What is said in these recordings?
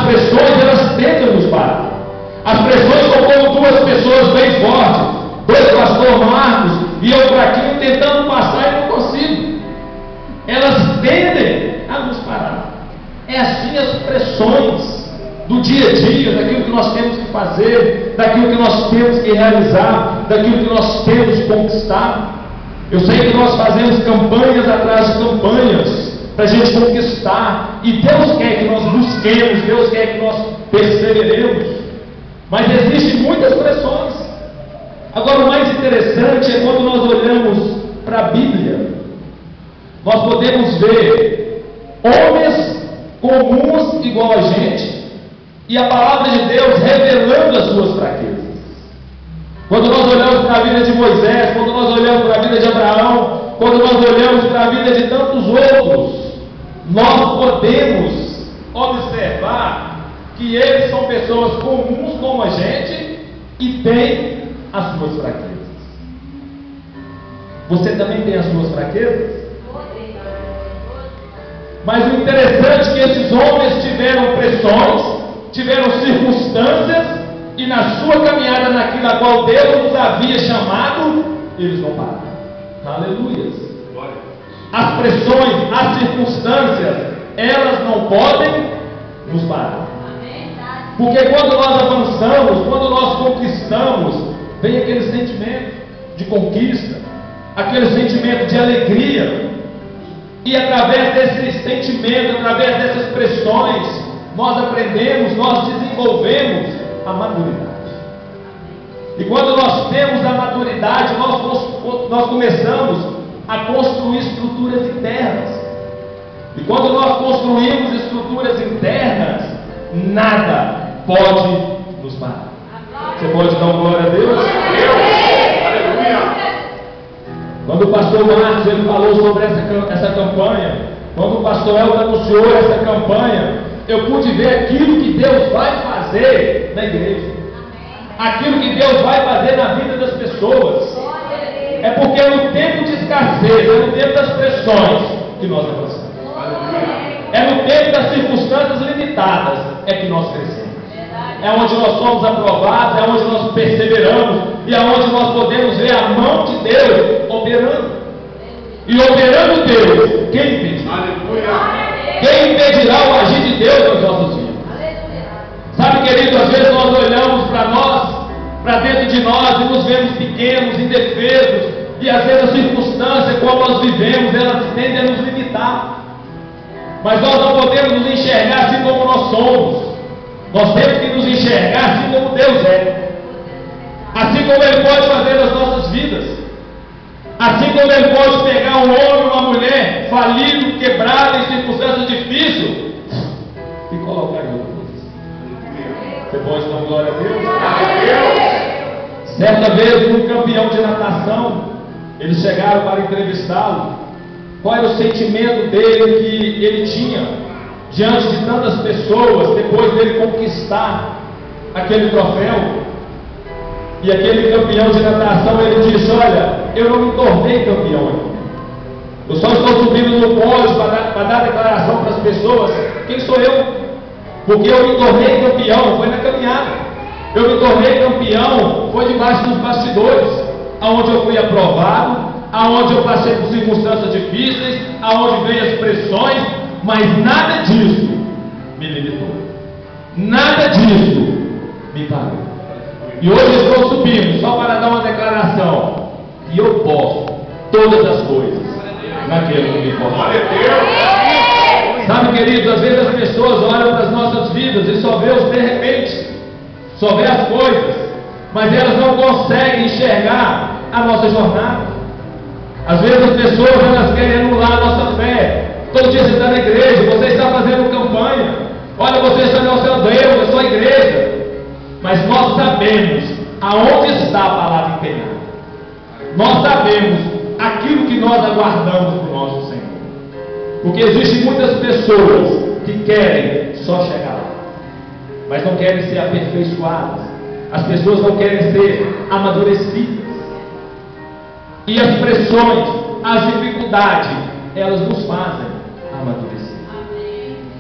pressões, elas tentam nos parar. As pressões são como duas pessoas bem fortes, dois pastor Marcos e eu fraquinho tentando passar e não consigo. Elas tendem a nos parar. É assim as pressões do dia a dia, daquilo que nós temos que fazer, daquilo que nós temos que realizar, daquilo que nós temos que conquistar. Eu sei que nós fazemos campanhas atrás de campanhas para a gente conquistar, e Deus quer que nós busquemos, Deus quer que nós perseveremos, mas existem muitas pressões. Agora, o mais interessante é quando nós olhamos para a Bíblia, nós podemos ver homens comuns igual a gente, e a palavra de Deus revelando as suas fraquezas. Quando nós olhamos para a vida de Moisés, quando nós olhamos para a vida de Abraão, quando nós olhamos para a vida de tantos outros, nós podemos observar que eles são pessoas comuns como a gente e têm as suas fraquezas. Você também tem as suas fraquezas? Mas o interessante é que esses homens tiveram pressões, tiveram circunstâncias, e na sua caminhada naquilo a qual Deus nos havia chamado, eles não pararam. Aleluia. As pressões, as circunstâncias, elas não podem nos parar. Porque quando nós avançamos, quando nós conquistamos, vem aquele sentimento de conquista, aquele sentimento de alegria, e através desse sentimento, através dessas pressões, nós aprendemos, nós desenvolvemos a maturidade. E quando nós temos a maturidade, nós começamos a construir estruturas internas. E quando nós construímos estruturas internas, nada pode nos parar. Você pode dar uma glória a Deus? Aleluia! Quando o pastor Marcos ele falou sobre essa campanha, quando o pastor Elton anunciou essa campanha, eu pude ver aquilo que Deus vai fazer na igreja, aquilo que Deus vai fazer na vida das pessoas. É porque é no tempo de escassez, é no tempo das pressões que nós avançamos, é no tempo das circunstâncias limitadas é que nós crescemos, é onde nós somos aprovados, é onde nós perseveramos, e é onde nós podemos ver a mão de Deus operando. E operando Deus, quem impedirá? Quem impedirá o agir de Deus nas nossas vidas? Sabe, querido, às vezes nós olhamos para nós, para dentro de nós, e nos vemos pequenos, indefesos, e às vezes a circunstância como nós vivemos, elas tendem a nos limitar. Mas nós não podemos nos enxergar assim como nós somos. Nós temos que nos enxergar assim como Deus é, assim como Ele pode fazer nas nossas vidas, assim como Ele pode pegar um homem ou uma mulher falido, quebrado, em circunstâncias difíceis e colocar em outra coisa. Você pode dar glória a Deus? Certa vez, um campeão de natação, eles chegaram para entrevistá-lo. Qual era o sentimento dele que ele tinha diante de tantas pessoas, depois dele conquistar aquele troféu? E aquele campeão de natação, ele disse: olha, eu não me tornei campeão aqui, eu só estou subindo no pódio para dar declaração para as pessoas quem sou eu, porque eu me tornei campeão foi na caminhada, eu me tornei campeão foi debaixo dos bastidores, aonde eu fui aprovado, aonde eu passei por circunstâncias difíceis, aonde veio as pressões, mas nada disso me limitou, nada disso me parou. E hoje estou subindo só para dar uma declaração, e eu posso todas as coisas naquele que me fortalece. Sabe, queridos, às vezes as pessoas olham para as nossas vidas e só vê os de repente, só vê as coisas, mas elas não conseguem enxergar a nossa jornada. Às vezes as pessoas elas querem anular a nossa fé. Todo dia você está na igreja, você está fazendo campanha, olha, você está no seu Deus, a sua igreja, mas nós sabemos aonde está a palavra empenhada, nós sabemos aquilo que nós aguardamos do nosso Senhor, porque existem muitas pessoas que querem só chegar lá, mas não querem ser aperfeiçoadas, as pessoas não querem ser amadurecidas, e as pressões, as dificuldades, elas nos fazem amadurecer.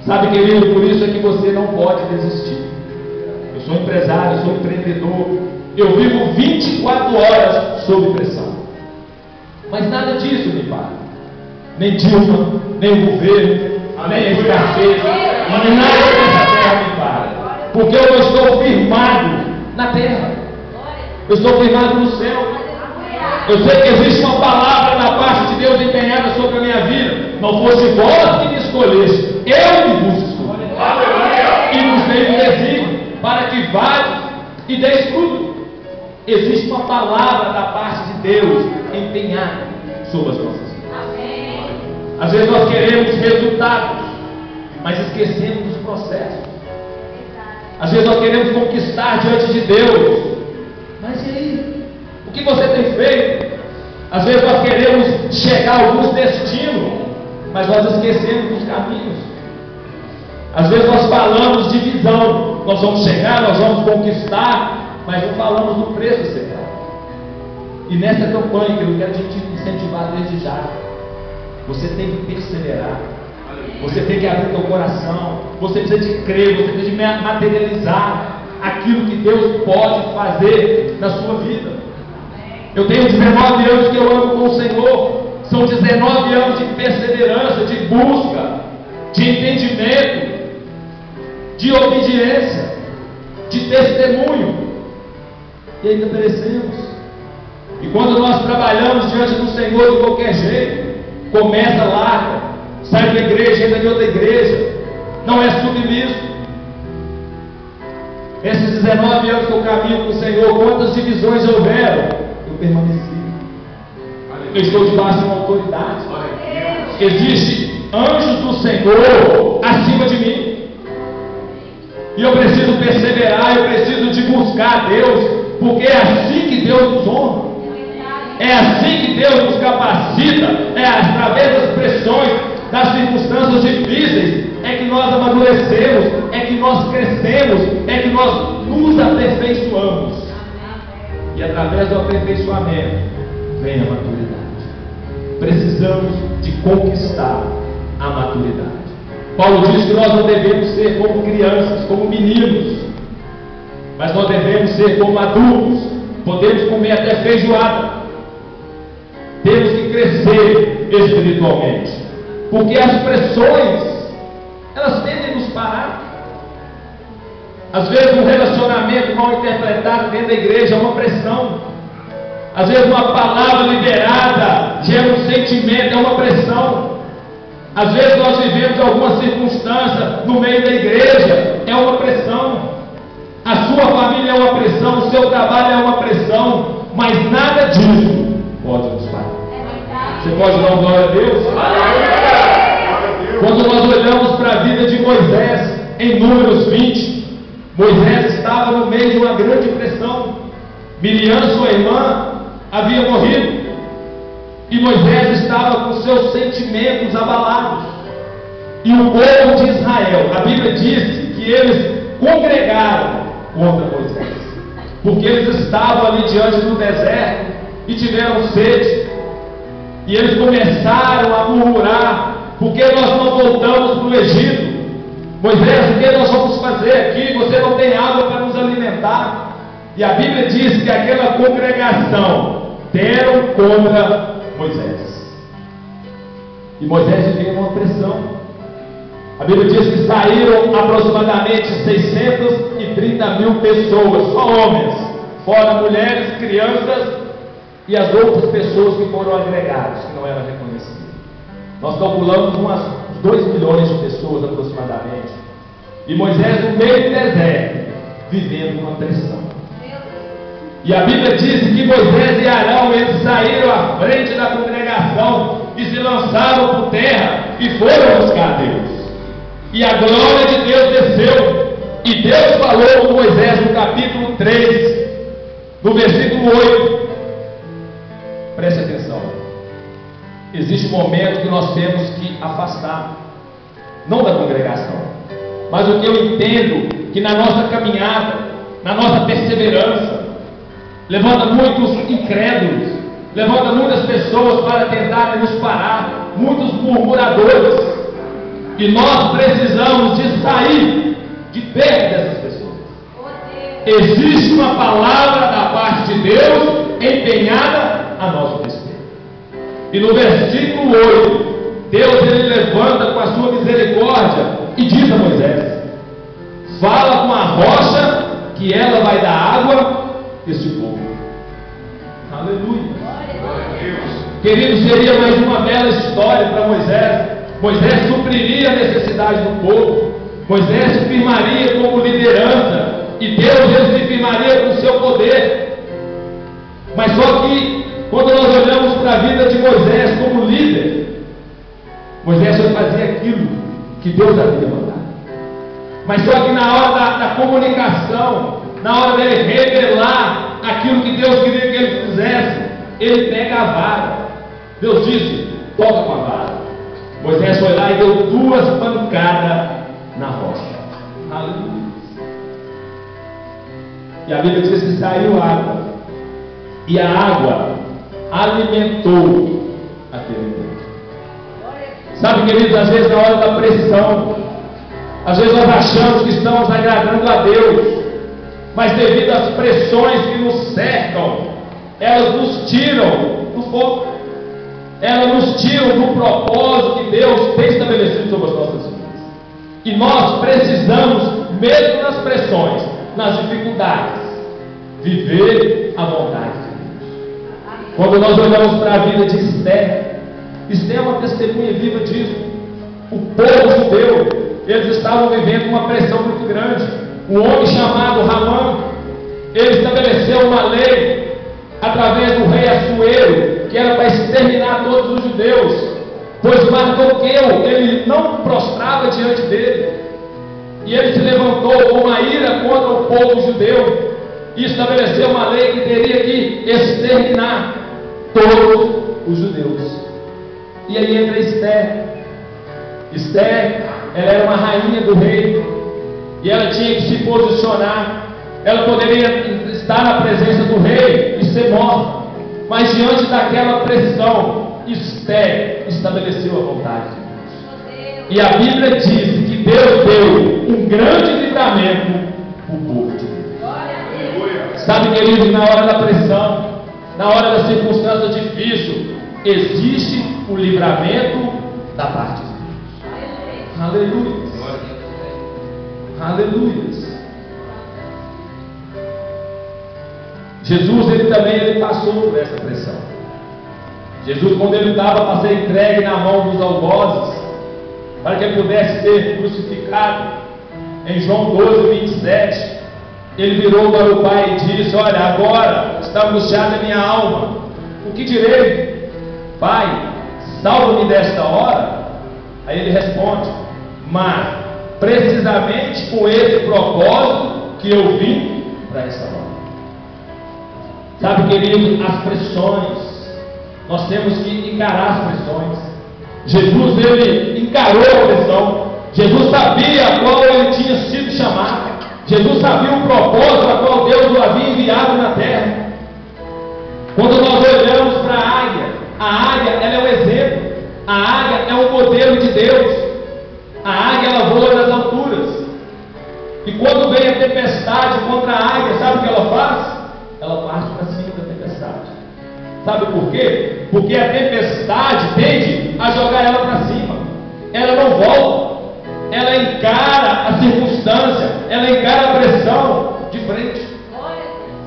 Sabe, querido, por isso é que você não não pode desistir. Eu sou empresário, eu sou empreendedor, eu vivo 24 horas sob pressão. Mas nada disso me para. Nem Dilma, nem o governo, nem a escassez, nada dessa terra me para. Porque eu não estou firmado na terra. Eu estou firmado no céu. Eu sei que existe uma palavra da parte de Deus empenhada sobre a minha vida. Não fosse vós que me escolheste, eu que vos escolhi. E nos dei um desígnio para que vá e deis fruto. Existe uma palavra da parte de Deus empenhada sobre as nossas vidas. Às vezes nós queremos resultados, mas esquecemos dos processos. Às vezes nós queremos conquistar diante de Deus, mas e aí? O que você tem feito? Às vezes nós queremos chegar a alguns destinos, mas nós esquecemos dos caminhos. Às vezes nós falamos de visão, nós vamos chegar, nós vamos conquistar, mas não falamos do preço a ser pago. E nessa campanha que eu quero te incentivar desde já, você tem que perseverar, você tem que abrir teu coração, você precisa de crer, você precisa de materializar aquilo que Deus pode fazer na sua vida. Eu tenho 19 anos que eu ando com o Senhor, são 19 anos de perseverança, de busca, de entendimento, de obediência, de testemunho, e ainda perecemos. E quando nós trabalhamos diante do Senhor de qualquer jeito, começa larga, sai da igreja, entra de outra igreja, não é submisso. Esses 19 anos que eu caminho com o Senhor, quantas divisões houveram? Eu permaneci. Eu estou debaixo de uma autoridade. Existe anjos do Senhor acima de mim. E eu preciso perseverar, eu preciso de buscar a Deus, porque é assim que Deus nos honra. É assim que Deus nos capacita, é através das pressões, das circunstâncias difíceis, é que nós amadurecemos, é que nós crescemos, é que nós nos aperfeiçoamos. E através do aperfeiçoamento vem a maturidade. Precisamos de conquistar a maturidade. Paulo diz que nós não devemos ser como crianças, como meninos, mas nós devemos ser como adultos. Podemos comer até feijoada. Temos que crescer espiritualmente, porque as pressões, elas tendem a nos parar. Às vezes um relacionamento mal interpretado dentro da igreja é uma pressão. Às vezes uma palavra liberada gera um sentimento, é uma pressão. Às vezes nós vivemos alguma circunstância no meio da igreja, é uma pressão. A sua família é uma pressão, o seu trabalho é uma pressão, mas nada disso pode nos parar. Você pode dar glória a Deus? Quando nós olhamos para a vida de Moisés, em Números 20, Moisés estava no meio de uma grande pressão. Miriam, sua irmã, havia morrido. E Moisés estava com seus sentimentos abalados. E o povo de Israel, a Bíblia diz que eles congregaram contra Moisés, porque eles estavam ali diante do deserto e tiveram sede. E eles começaram a murmurar: por que nós não voltamos para o Egito? Moisés, o que nós vamos fazer aqui? Você não tem água para nos alimentar. E a Bíblia diz que aquela congregação deram contra Moisés. E Moisés vivia uma pressão. A Bíblia diz que saíram aproximadamente 630 mil pessoas, só homens, fora mulheres, crianças e as outras pessoas que foram agregadas, que não eram reconhecidas. Nós calculamos umas 2 milhões de pessoas aproximadamente. E Moisés no meio do deserto, vivendo uma pressão. E a Bíblia diz que Moisés e Arão, eles saíram à frente da congregação e se lançaram por terra e foram buscar a Deus. E a glória de Deus desceu. E Deus falou com Moisés no capítulo 3, no versículo 8. Preste atenção. Existe um momento que nós temos que afastar, não da congregação, mas o que eu entendo que na nossa caminhada, na nossa perseverança, levanta muitos incrédulos, levanta muitas pessoas para tentar nos parar, muitos murmuradores. E nós precisamos de sair de viver dessas pessoas. Existe uma palavra da parte de Deus empenhada a nosso respeito. E no versículo 8, Deus ele levanta com a sua misericórdia e diz a Moisés: fala com a rocha que ela vai dar água desse povo. Aleluia. Querido, seria mais uma bela história para Moisés. Moisés supriria a necessidade do povo. Moisés se firmaria como liderança. E Deus ele se firmaria com o seu poder. Mas só que quando nós olhamos para a vida de Moisés como líder, Moisés só fazia aquilo que Deus havia mandado. Mas só que na hora da comunicação, na hora dele revelar aquilo que Deus queria que ele fizesse, ele pega a vara. Deus disse: toca com a vara. Moisés foi lá e deu 2 pancadas na rocha. Aleluia. E a Bíblia diz que saiu água. E a água alimentou aquele povo. Sabe, queridos, às vezes na hora da pressão, às vezes nós achamos que estamos agradando a Deus, mas devido às pressões que nos cercam, elas nos tiram do foco, elas nos tiram do propósito que Deus tem estabelecido sobre as nossas vidas. E nós precisamos, mesmo nas pressões, nas dificuldades, viver a vontade de Deus. Quando nós olhamos para a vida de Esther, Esther é uma testemunha viva disso. O povo judeu, eles estavam vivendo uma pressão muito grande. Um homem chamado Ramã, ele estabeleceu uma lei através do rei Assuero, que era para exterminar todos os judeus, pois Mardoqueu, ele não prostrava diante dele, e ele se levantou com uma ira contra o povo judeu, e estabeleceu uma lei que teria que exterminar todos os judeus. E aí entra Esther. Esther, ela era uma rainha do rei, e ela tinha que se posicionar. Ela poderia estar na presença do rei e ser morta, mas diante daquela pressão, Esther estabeleceu a vontade de Deus. E a Bíblia diz que Deus deu um grande livramento para o povo de Deus. Sabe, queridos, na hora da pressão, na hora da circunstância difícil, existe o livramento da parte de Deus. Aleluia. Aleluia. Jesus, ele também passou por essa pressão. Jesus, quando ele estava para ser entregue na mão dos algozes, para que ele pudesse ser crucificado, em João 12, 27, ele virou para o Pai e disse: olha, agora está angustiada a minha alma, o que direi? Pai, salva-me desta hora. Aí ele responde: mas precisamente com esse propósito que eu vim para essa hora. Sabe, querido, as pressões, nós temos que encarar as pressões. Jesus, ele encarou a pressão. Jesus sabia a qual ele tinha sido chamado. Jesus sabia o propósito a qual Deus o havia enviado na terra. Quando nós olhamos para a águia ela é um exemplo. A águia é um modelo de Deus. A águia, ela voa nas alturas. E quando vem a tempestade contra a águia, sabe o que ela faz? Ela parte para cima da tempestade. Sabe por quê? Porque a tempestade tende a jogar ela para cima. Ela não volta. Ela encara a circunstância, ela encara a pressão de frente.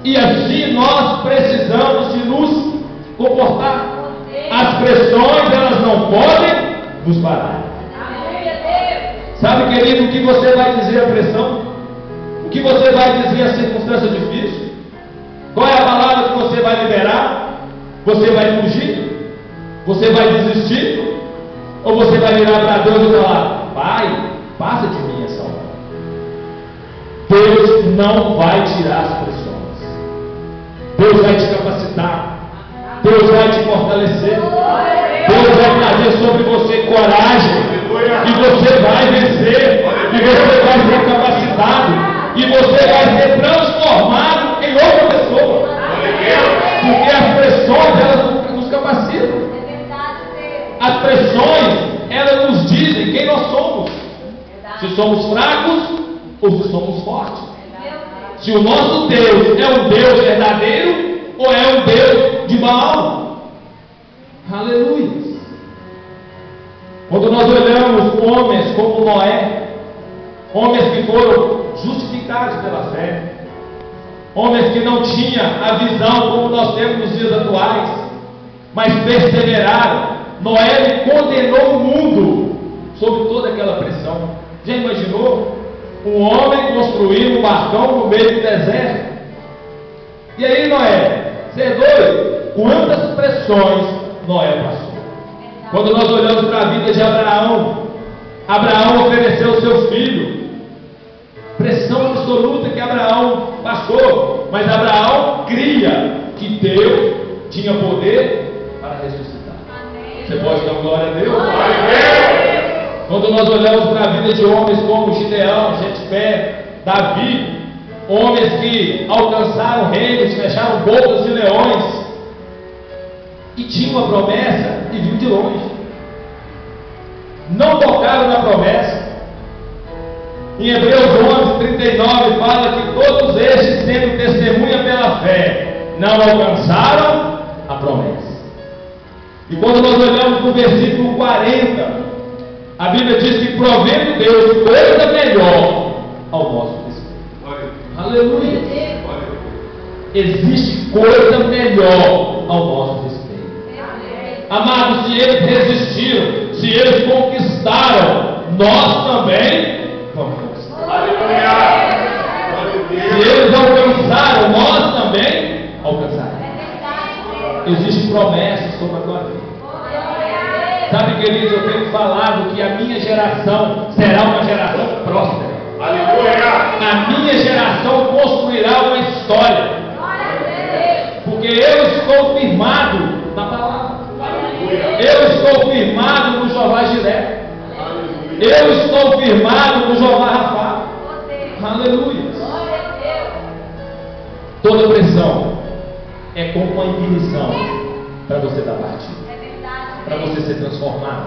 E assim nós precisamos de nos comportar. As pressões, elas não podem nos parar. Sabe, querido, o que você vai dizer à pressão? O que você vai dizer à circunstância difícil? Qual é a palavra que você vai liberar? Você vai fugir? Você vai desistir? Ou você vai virar para Deus e falar: Pai, passa de mim essa hora. Deus não vai tirar as pressões. Deus vai te capacitar. Deus vai te fortalecer. Deus vai trazer sobre você coragem. E você vai vencer. E você vai ser capacitado. E você vai ser transformado em outra pessoa. Porque as pressões, elas nos capacitam. As pressões, elas nos dizem quem nós somos. Se somos fracos ou ou se somos fortes. Se o nosso Deus é um Deus verdadeiro ou é um Deus de Baal. Aleluia. Quando nós olhamos homens como Noé, homens que foram justificados pela fé, homens que não tinham a visão como nós temos nos dias atuais, mas perseveraram. Noé condenou o mundo sob toda aquela pressão. Já imaginou? Um homem construindo um barcão no meio do deserto. E aí, Noé, você é doido? Quantas pressões Noé passou? Quando nós olhamos para a vida de Abraão, Abraão ofereceu seu filho. Pressão absoluta que Abraão passou. Mas Abraão cria que Deus tinha poder para ressuscitar. Você pode dar glória a Deus? Quando nós olhamos para a vida de homens como Gideão, Jefté, Davi, homens que alcançaram reinos, fecharam bocas de leões, e tinham uma promessa e viu de longe, não tocaram na promessa. Em Hebreus 11:39 fala que todos estes, sendo testemunha pela fé, não alcançaram a promessa. E quando nós olhamos no versículo 40, a Bíblia diz que provendo Deus coisa melhor ao nosso respeito. Aleluia. Existe coisa melhor ao nosso respeito. Amados, se eles resistiram, se eles conquistaram, nós também vamos conquistar. Aleluia. Se eles alcançaram, nós também alcançaremos. Existem promessas sobre a tua vida. Sabe, queridos, eu tenho falado que a minha geração será uma geração próspera. Aleluia. A minha geração construirá uma história. Porque eu estou firmado na palavra. Eu estou firmado no Jeová Jiré. Eu estou firmado no Jeová Rafá. Aleluia. Toda pressão é como uma ignição para você dar partida, para você ser transformado,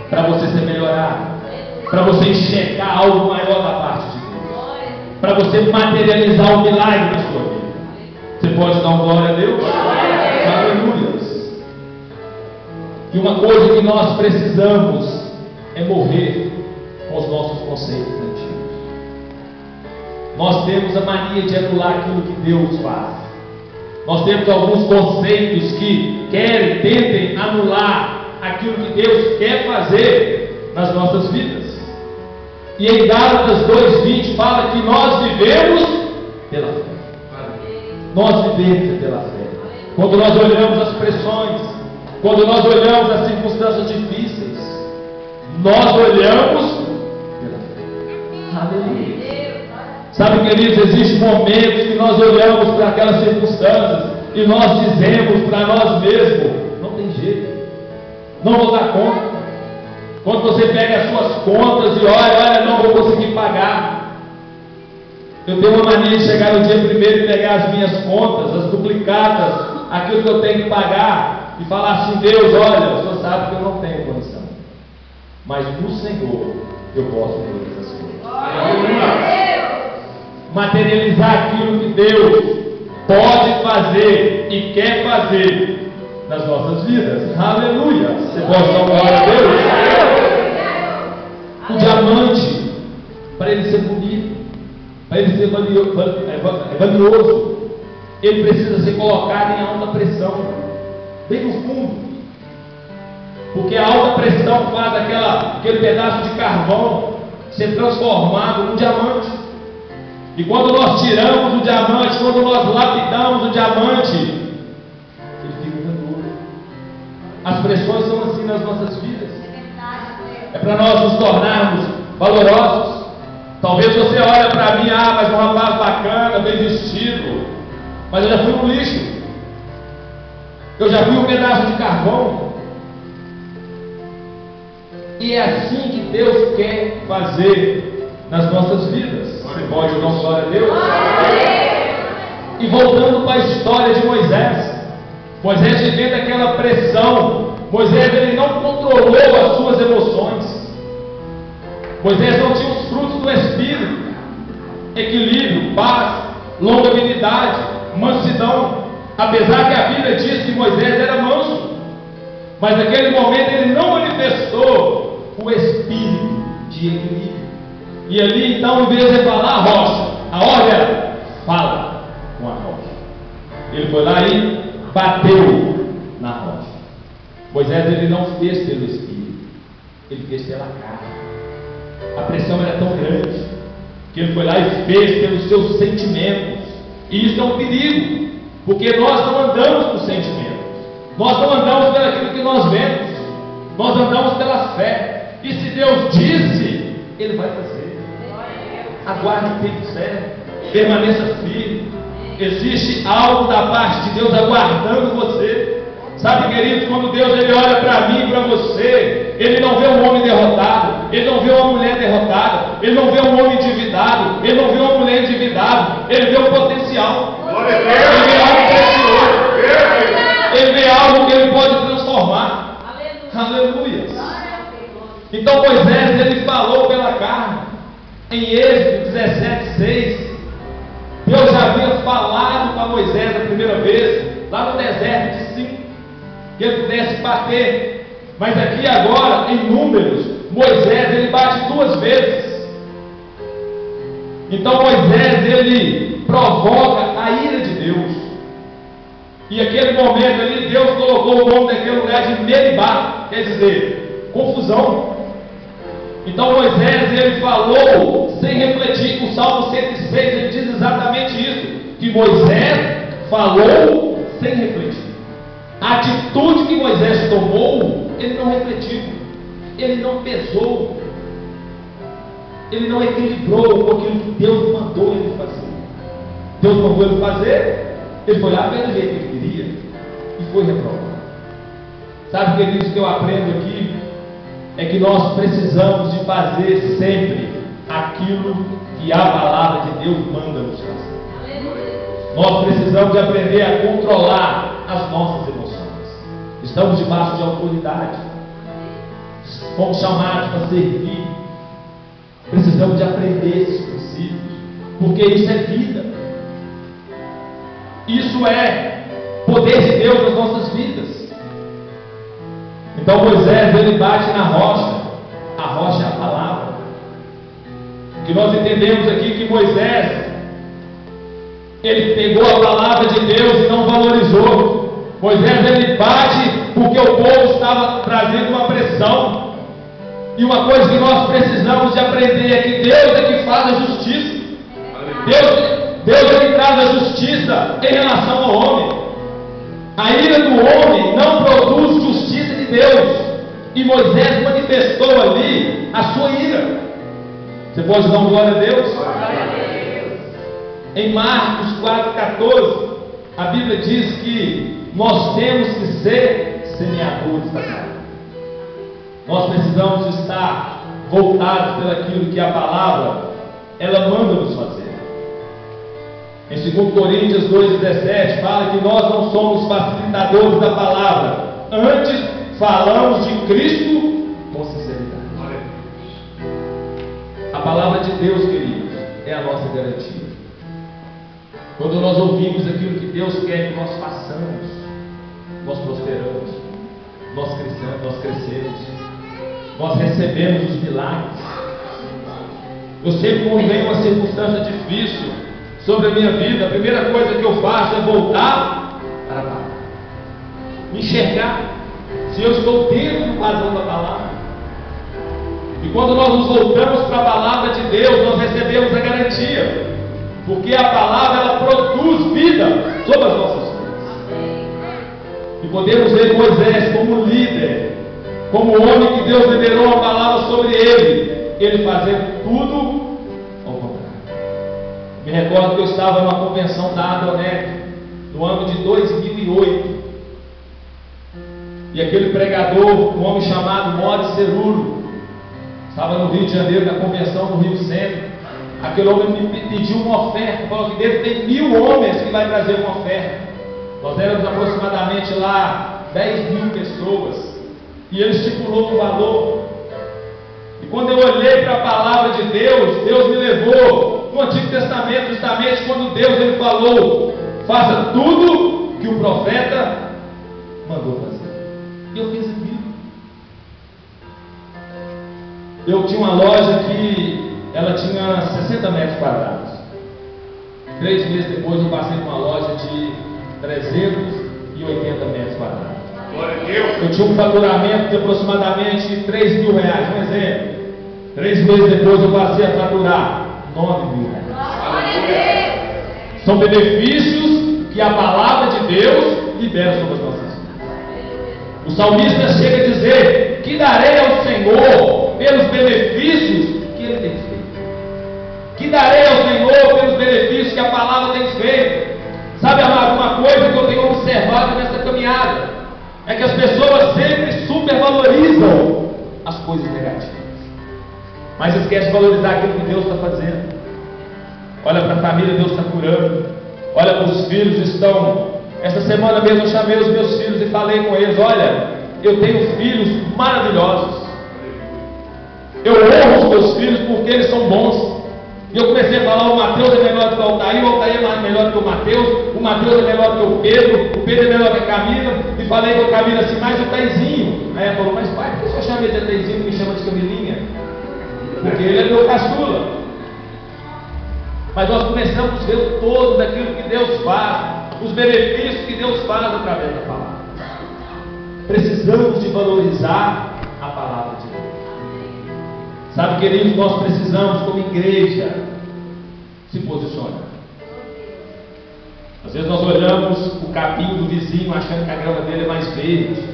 para você ser melhorado, para você enxergar algo maior da parte de Deus, para você materializar um milagre na sua vida. Você pode dar uma glória a Deus? Aleluia. E uma coisa que nós precisamos é morrer com os nossos conceitos antigos. Nós temos a mania de anular aquilo que Deus faz. Nós temos alguns conceitos que tentem anular aquilo que Deus quer fazer nas nossas vidas. E em Gálatas 2:20 fala que nós vivemos pela fé. Nós vivemos pela fé. Quando nós olhamos as pressões, quando nós olhamos as circunstâncias difíceis, nós olhamos pela fé. Aleluia. Sabe, queridos, existem momentos que nós olhamos para aquelas circunstâncias e nós dizemos para nós mesmos: não tem jeito, não vou dar conta. Quando você pega as suas contas e olha, não vou conseguir pagar. Eu tenho uma mania de chegar no dia primeiro e pegar as minhas contas, as duplicadas, aquilo que eu tenho que pagar, e falar assim: Deus, olha, o Senhor sabe que eu não tenho condição, mas no Senhor eu posso todas as coisas. Materializar aquilo que Deus pode fazer e quer fazer nas nossas vidas. Aleluia. Você pode dar glória a Deus? O diamante, para ele ser bonito, para ele ser valioso, ele precisa ser colocado em alta pressão, bem no fundo, porque a alta pressão faz aquele pedaço de carvão ser transformado num diamante. E quando nós tiramos o diamante, quando nós lapidamos o diamante, ele fica valioso. As pressões são assim nas nossas vidas. É para nós nos tornarmos valorosos. Talvez você olhe para mim: mas é um rapaz bacana, bem vestido. Mas eu já fui um lixo. Eu já fui um pedaço de carvão. E é assim que Deus quer fazer nas nossas vidas. Você pode dar glória a Deus? E voltando para a história de Moisés, Moisés vivendo aquela pressão, Moisés ele não controlou as suas emoções. Moisés não tinha os frutos do Espírito. equilíbrio, paz, longanimidade, mansidão. Apesar que a Bíblia diz que Moisés era manso, mas naquele momento ele não manifestou o espírito de equilíbrio. E ali então, em vez de falar a rocha, a ordem era: fala com a rocha. Ele foi lá e bateu na rocha. Moisés ele não fez pelo espírito, ele fez pela carne. A pressão era tão grande que ele foi lá e fez pelos seus sentimentos. E isso é um perigo, porque nós não andamos por sentimentos, nós não andamos pelo aquilo que nós vemos, nós andamos pela fé. E se Deus disse, Ele vai fazer. Aguarde o tempo certo, permaneça firme. Existe algo da parte de Deus aguardando você. Sabe, queridos, quando Deus ele olha para mim e para você, Ele não vê um homem derrotado, Ele não vê uma mulher derrotada, Ele não vê um homem endividado, Ele não vê uma mulher endividada, Ele vê um potencial, Ele vê algo precioso, Ele vê algo que Ele pode transformar. Aleluia. Então Moisés ele falou pela carne. Em Êxodo 17:6, Deus já havia falado para Moisés a primeira vez, lá no deserto de Sim, que ele pudesse bater. Mas aqui agora, em Números, Moisés ele bate 2 vezes. Então Moisés ele provoca a ira de Deus. E aquele momento ali, Deus colocou o nome daquele lugar de Meribá, quer dizer, confusão. Então Moisés ele falou sem refletir. O Salmo 106 ele diz exatamente isso, que Moisés falou sem refletir. A atitude que Moisés tomou, ele não refletiu, ele não pesou, ele não equilibrou com aquilo que Deus mandou ele fazer. Deus mandou ele fazer, ele foi lá pelo jeito que ele queria e foi reprovado. Sabe, queridos, que eu aprendo aqui é que nós precisamos de fazer sempre aquilo que a palavra de Deus manda nos fazer. Nós precisamos de aprender a controlar as nossas emoções. Estamos debaixo de autoridade, fomos chamados para servir. Precisamos de aprender esses princípios, porque isso é vida, isso é poder de Deus nas nossas vidas. Então Moisés ele bate na rocha, a rocha é a palavra. O que nós entendemos aqui que Moisés ele pegou a palavra de Deus e não valorizou. Moisés ele bate porque o povo estava trazendo uma pressão. E uma coisa que nós precisamos de aprender é que Deus é que faz a justiça. Deus é que traz a justiça em relação ao homem. A ira do homem não produz justiça de Deus. E Moisés manifestou ali a sua ira. Você pode dar uma glória a Deus? Em Marcos 4,14, a Bíblia diz que nós temos que ser semeadores da terra. Nós precisamos estar voltados pelaquilo que a palavra ela manda nos fazer. Em 2 Coríntios 2,17 fala que nós não somos facilitadores da palavra, antes falamos de Cristo com sinceridade. A palavra de Deus, queridos, é a nossa garantia. Quando nós ouvimos aquilo que Deus quer que nós façamos, nós prosperamos, nós crescemos, nós recebemos os milagres. Eu sempre, quando vem uma circunstância difícil sobre a minha vida, a primeira coisa que eu faço é voltar para a palavra, me enxergar se eu estou dentro do padrão da palavra. E quando nós nos voltamos para a palavra de Deus, nós recebemos a garantia, porque a palavra ela produz vida sobre as nossas vidas. E podemos ver Moisés como líder, como homem que Deus liberou a palavra sobre ele fazendo tudo ao contrário. Me recordo que eu estava numa convenção da Adonec no ano de 2008, e aquele pregador, um homem chamado Mori Ceruro, estava no Rio de Janeiro, na convenção no Rio Centro. Aquele homem me pediu uma oferta, falou que dentro tem 1000 homens que vai trazer uma oferta. Nós éramos aproximadamente lá 10.000 pessoas, e ele estipulou um valor. E quando eu olhei para a palavra de Deus, Deus me levou no Antigo Testamento. falou: faça tudo que o profeta mandou fazer. E eu fiz aquilo. Eu tinha uma loja que ela tinha 60 metros quadrados. 3 meses depois eu passei por uma loja de 380 metros quadrados. Eu tinha um faturamento de aproximadamente 3 mil reais, um exemplo. 3 meses depois eu passei a faturar 9 mil reais. São benefícios que a palavra de Deus libera sobre as nossas vidas. O salmista chega a dizer: que darei ao Senhor pelos benefícios que Ele tem feito. Que darei ao Senhor pelos benefícios que a palavra tem feito. Sabe, amado, uma coisa que eu tenho observado nessa caminhada é que as pessoas sempre supervalorizam as coisas negativas, mas esquece de valorizar aquilo que Deus está fazendo. Olha para a família, Deus está curando. Olha para os filhos, essa semana mesmo eu chamei os meus filhos e falei com eles: olha, eu tenho filhos maravilhosos. Eu honro os meus filhos porque eles são bons. E eu comecei a falar: o Mateus é melhor do que o Altair é melhor do que o Mateus é melhor do que o Pedro é melhor do que a Camila. E falei com a Camila assim: mais o Taizinho. Aí ela falou: mas pai, por que o senhor chama ele de Taizinho e me chama de Camilinha? Porque ele é meu caçula. Mas nós começamos a ver todo daquilo que Deus faz, os benefícios que Deus faz através da palavra. Precisamos de valorizar a palavra de Deus. Sabe, queridos, nós precisamos, como igreja, se posicionar. Às vezes nós olhamos o capim do vizinho achando que a grama dele é mais verde.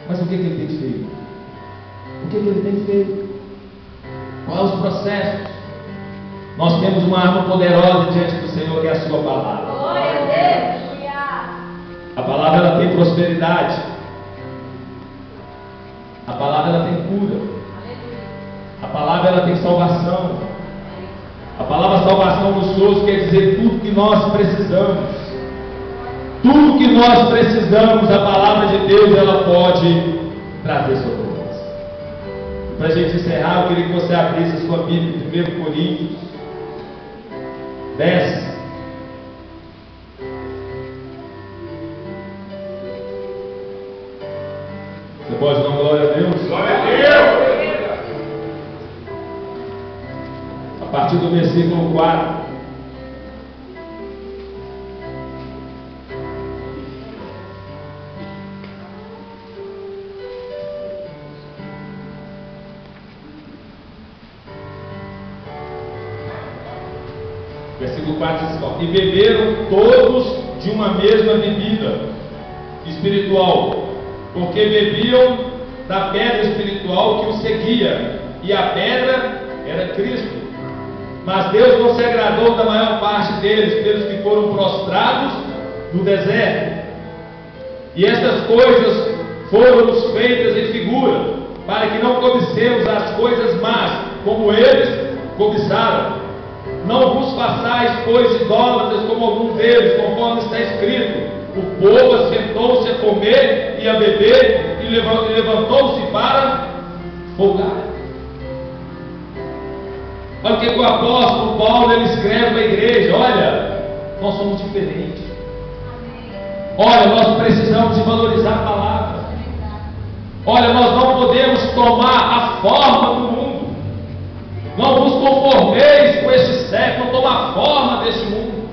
Mas o que ele tem feito? O que ele tem feito? Quais os processos? Nós temos uma arma poderosa diante do Senhor, que é a sua palavra. A palavra, ela tem prosperidade. A palavra, ela tem cura. A palavra, ela tem salvação. A palavra salvação nos souls quer dizer tudo que nós precisamos. Tudo que nós precisamos, a palavra de Deus, ela pode trazer sobre nós. Para a gente encerrar, eu queria que você abrisse a sua Bíblia em 1 Coríntios 10. Você pode dar uma glória a Deus? Glória a Deus! A partir do versículo 4. Versículo 4 diz assim: e beberam todos de uma mesma bebida espiritual, porque bebiam da pedra espiritual que os seguia, e a pedra era Cristo. Mas Deus não se agradou da maior parte deles, pelos que foram prostrados no deserto. E estas coisas foram-nos feitas em figura, para que não cobicemos as coisas más, como eles cobiçaram. Não vos façais, pois, idólatras como alguns deles, conforme está escrito: o povo assentou-se a comer e a beber, e levantou-se para folgar. Olha o que o apóstolo Paulo ele escreve para a igreja: olha, nós somos diferentes. Olha, nós precisamos de valorizar a palavra. Olha, nós não podemos tomar a forma do mundo. Não vos conformeis com este século, não tomar a forma deste mundo.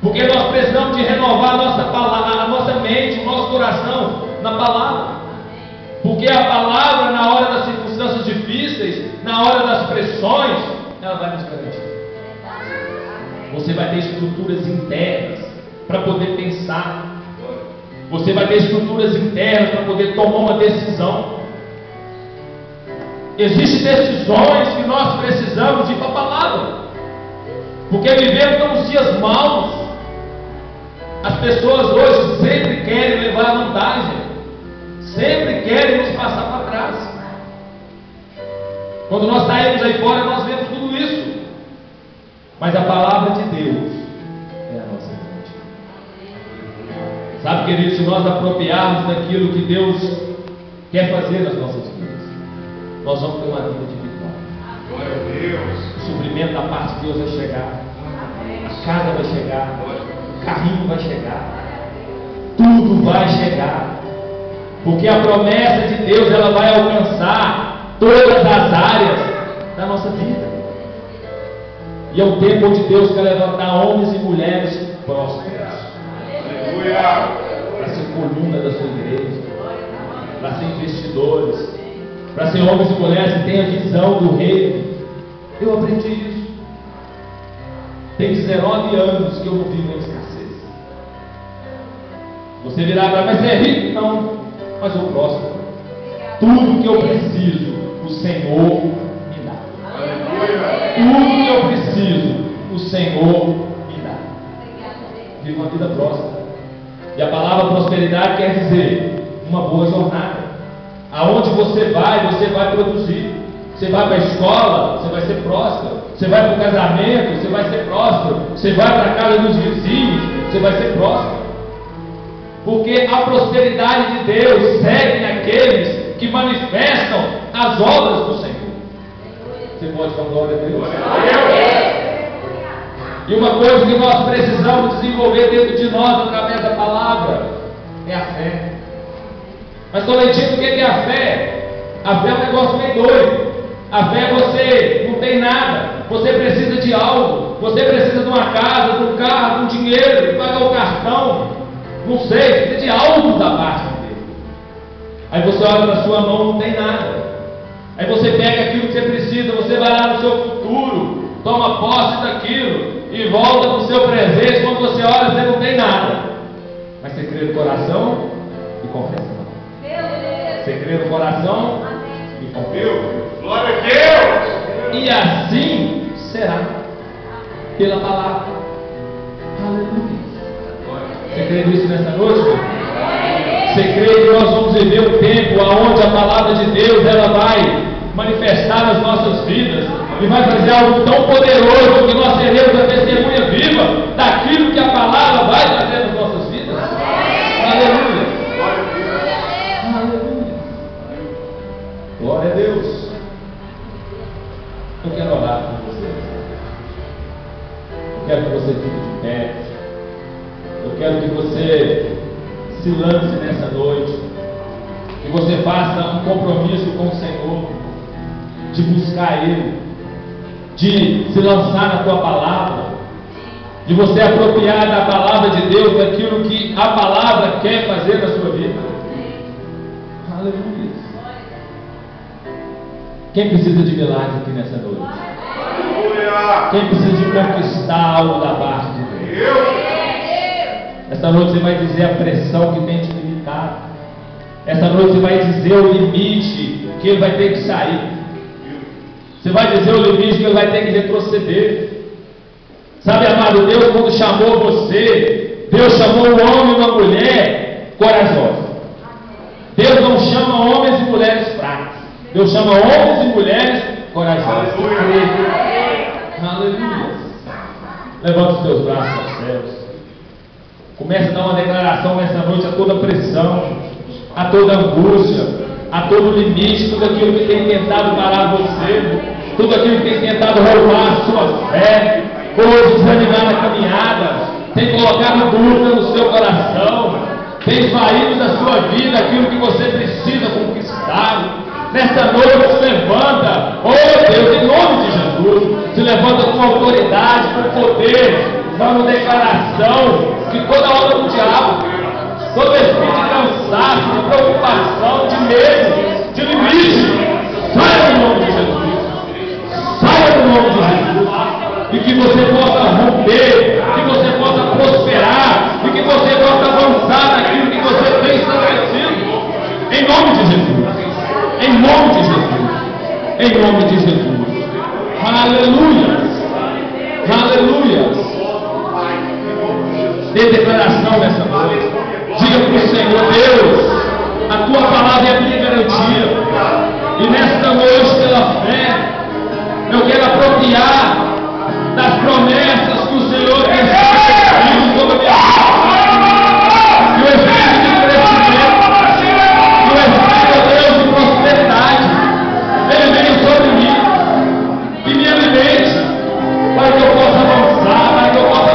Porque nós precisamos de renovar a nossa palavra, a nossa mente, o nosso coração na palavra. Porque a palavra, na hora das circunstâncias difíceis, na hora das pressões, ela vai nos garantir. Você vai ter estruturas internas para poder pensar. Você vai ter estruturas internas para poder tomar uma decisão. Existem decisões que nós precisamos de ir para a palavra. Porque vivemos nos dias maus. As pessoas hoje sempre querem levar vantagem. Sempre querem nos passar para trás. Quando nós saímos aí fora, nós vemos tudo isso. Mas a palavra de Deus é a nossa vida. Sabe, queridos, se nós apropriarmos daquilo que Deus quer fazer nas nossas vidas, nós vamos ter uma vida de vitória. Glória a Deus. O suprimento da parte de Deus vai chegar. A casa vai chegar, o carrinho vai chegar, tudo vai chegar, porque a promessa de Deus ela vai alcançar todas as áreas da nossa vida. E é o tempo onde Deus quer levantar homens e mulheres prósperos para ser coluna da sua igreja, para ser investidores, para ser homens e mulheres que tenham a visão do reino. Eu aprendi isso. Tem 19 anos que eu não vivo em escassez. Você virá para, mas você é rico? Não, mas eu próspero. Tudo que eu preciso, o Senhor me dá. Tudo que eu preciso, o Senhor me dá. Vivo uma vida próspera. E a palavra prosperidade quer dizer uma boa jornada. Aonde você vai produzir. Você vai para a escola, você vai ser próspero. Você vai para o casamento, você vai ser próspero. Você vai para a casa dos vizinhos, você vai ser próspero. Porque a prosperidade de Deus segue naqueles que manifestam as obras do Senhor. Você pode dar glória a Deus? E uma coisa que nós precisamos desenvolver dentro de nós, através da palavra, é a fé. Mas Tolentinho, o que é a fé? A fé é um negócio meio doido. A fé é você não tem nada, você precisa de algo, você precisa de uma casa, de um carro, de um dinheiro, de pagar o cartão, não sei, precisa de algo da parte de Deus. Aí você olha para a sua mão, não tem nada. Aí você pega aquilo que você precisa, você vai lá no seu futuro, toma posse daquilo e volta para o seu presente. Quando você olha, você não tem nada, mas você crê no coração e confessa. Você crê no coração e confessa. Glória a Deus! E assim será pela palavra. Aleluia. Você crê nisso nessa noite? Você crê que nós vamos viver um tempo onde a palavra de Deus ela vai manifestar nas nossas vidas e vai fazer algo tão poderoso que nós seremos a testemunha viva daquilo que a palavra vai fazer nas nossas vidas? Aleluia. Aleluia. Glória a Deus. Eu quero orar por você. Eu quero que você fique de pé. Eu quero que você se lance nessa noite. Que você faça um compromisso com o Senhor. De buscar Ele. De se lançar na tua palavra. De você apropriar da palavra de Deus daquilo que a palavra quer fazer na sua vida. Aleluia. Quem precisa de milagre aqui nessa noite? Quem precisa de conquistar algo da parte de Deus? Essa noite você vai dizer a pressão que tem te limitado. Essa noite você vai dizer o limite que ele vai ter que sair. Você vai dizer o limite que ele vai ter que retroceder. Sabe, amado, Deus quando chamou você, Deus chamou um homem e uma mulher corajosa. Deus não chama homens e mulheres fracos. Deus chama homens e mulheres corajosos. Aleluia. Levanta os teus braços aos céus. Comece a dar uma declaração nessa noite a toda pressão, a toda angústia, a todo limite, tudo aquilo que tem tentado parar você, tudo aquilo que tem tentado roubar a sua fé, ou desanimar na caminhada, tem colocado dúvida no seu coração, tem esvaído da sua vida aquilo que você precisa conquistar. Nessa noite se levanta, oh Deus, em nome de Jesus, se levanta com autoridade, com poder, dando declaração que toda obra do diabo, todo espírito de cansaço, de preocupação, de medo, de limite, saia no nome de Jesus, saia no nome de Jesus, e que você possa romper, que você possa prosperar, e que você possa avançar naquilo que você tem estabelecido, em nome de Jesus. Em nome de Jesus. Em nome de Jesus. Aleluia. Aleluia. Dê declaração nessa noite. Diga para o Senhor, Deus, a tua palavra é a minha garantia. E nesta noite, pela fé, eu quero apropriar das promessas que o Senhor tem estabelecido sobre a minha vida. Que o Espírito de crescimento, que o Espírito, Deus, de prosperidade, ele venha sobre mim e me alimente, para que eu possa avançar, para que eu possa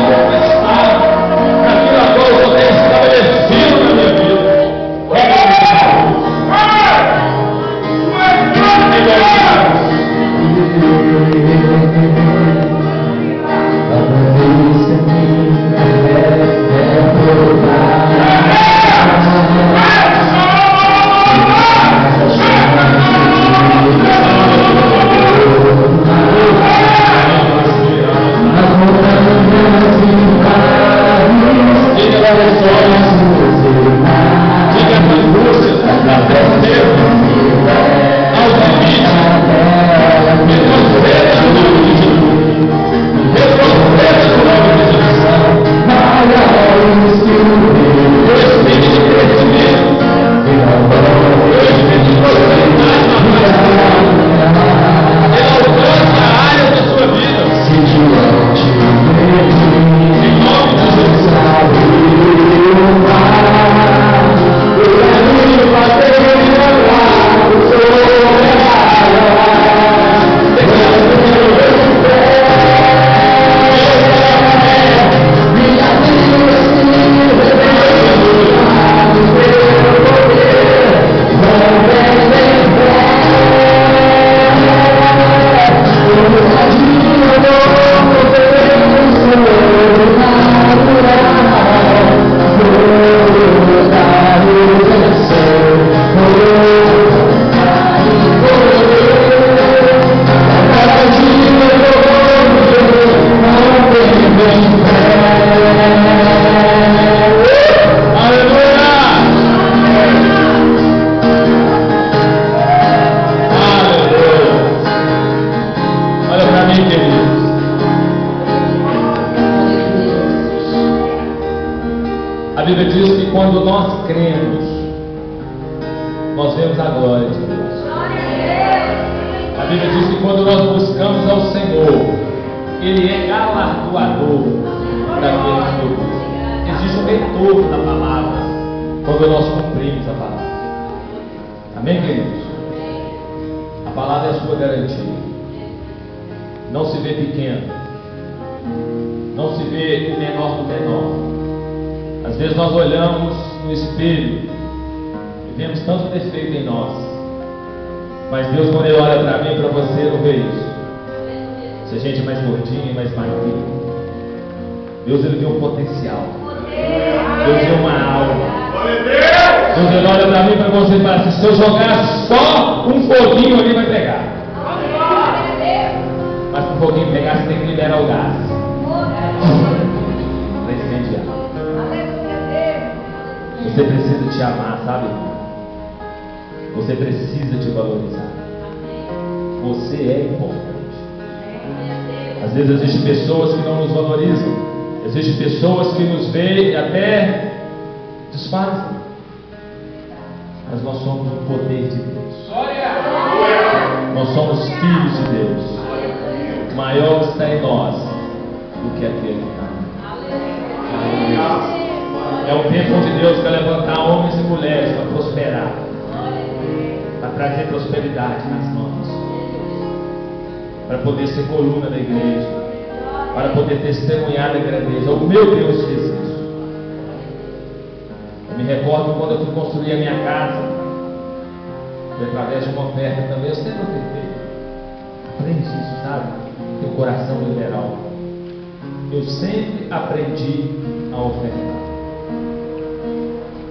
quando nós cremos, nós vemos a glória de Deus. A Bíblia diz que quando nós buscamos ao Senhor, Ele é galardoador daqueles que o buscam. Existe um retorno da palavra quando nós cumprimos a palavra. Amém, queridos? A palavra é a sua garantia. Não se vê pequeno, não se vê o menor do menor. Às vezes nós olhamos no espelho e vemos tanto defeito em nós, mas Deus, quando Ele olha para mim e para você, não vê isso. Se a gente é mais gordinho, mais magrinho, Deus, Ele vê um potencial, Deus vê uma alma. Deus, Ele olha para mim e para você e fala assim: se eu jogar só um foguinho ali, vai pegar. Mas para o foguinho pegar, você tem que liberar o gás para incendiar. Você precisa te amar, sabe? Você precisa te valorizar. Você é importante. Às vezes existem pessoas que não nos valorizam. Existem pessoas que nos veem e até desfazem. Mas nós somos o poder de Deus. Nós somos filhos de Deus. O maior está em nós do que aquele que está. É um tempo onde Deus vai levantar homens e mulheres para prosperar, para trazer prosperidade nas mãos, para poder ser coluna da igreja, para poder testemunhar da grandeza. O meu Deus fez isso. Eu me recordo quando eu fui construir a minha casa, e através de uma oferta também, eu sempre ofertei. Aprendi isso, sabe? Ter um coração liberal. Eu sempre aprendi a ofertar.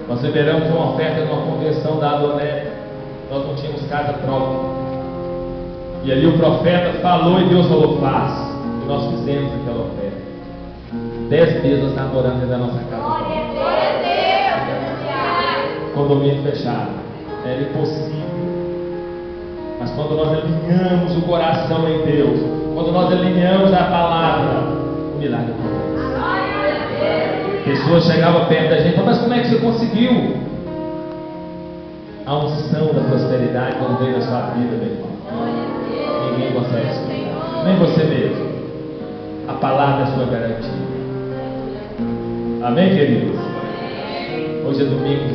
Nós liberamos uma oferta numa convenção da Adonai. Nós não tínhamos casa própria. E ali o profeta falou e Deus falou: faz. E nós fizemos aquela oferta. 10 dias nós estávamos orando dentro da nossa casa. Condomínio fechado. Era impossível. Mas quando nós alinhamos o coração em Deus, quando nós alinhamos a palavra, o milagre acontece. Pessoas chegavam perto da gente e falavam: mas como é que você conseguiu? A unção da prosperidade quando veio na sua vida, meu irmão. Ninguém consegue explicar, nem você mesmo. A palavra é a sua garantia. Amém, queridos? Hoje é domingo.